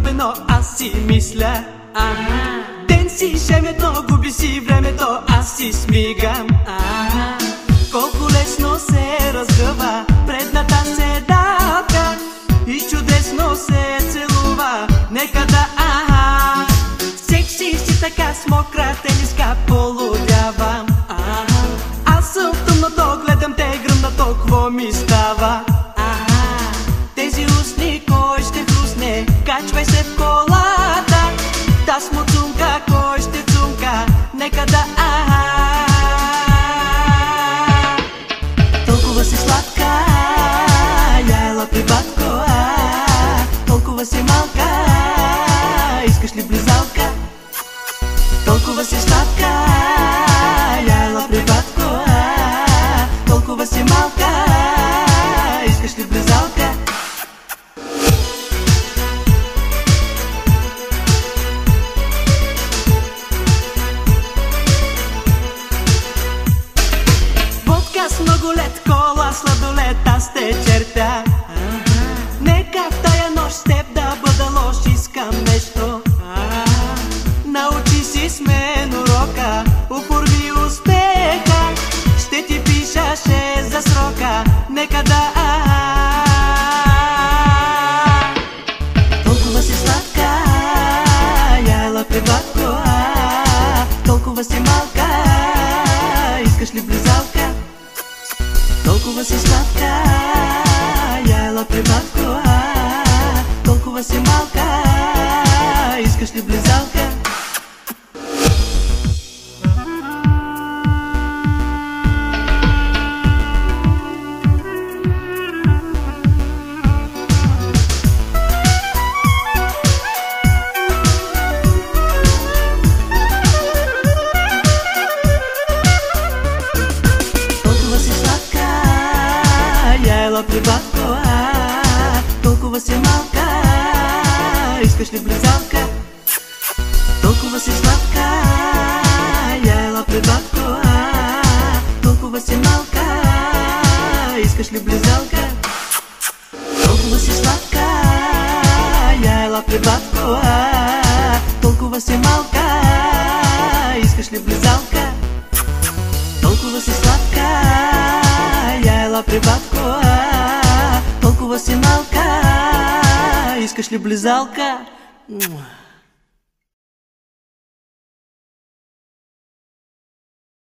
особено аз си мисля. Ден си жемето, губи си времето, аз си смигам. Колко лесно се разгъва предната седалка и чудесно се целува. Нека да секси си така с мокра тениска полудявам. Аз съм в тъмното, гледам те гръмнато, какво ми става? Тези устни кой ще хрусне, качвай се в колата. Та смуцунка, кой ще цунка, нека да толкова си сладка, я ела при батко, толкова си малка, искаш ли близалка? Толкова си сладка, я ела при батко, толкова си малка, искаш ли близалка? Водка с много лед, кола, сладолет, аз те чертя. Нека в тая нощ с теб да бъда лош, искам нещо. Научи си с мен урока, оформи успеха, ще ти пиша 6 за срока, нека да толкова си сладка, я ела при батко, толкова си малка, искаш ли близалка? Толкова си сладка, я ела при батко, толкова си малка, искаш ли близалка? При батко, толкова си малка, искаш ли близалка? Толкова си сладка, я ела при батко, толкова си малка, искаш ли близалка? Толкова си сладка, я ела при батко, толкова си малка, искаш ли близалка? Толкова си сладка, я ела при батко, толкова си малка, искаш ли близалка?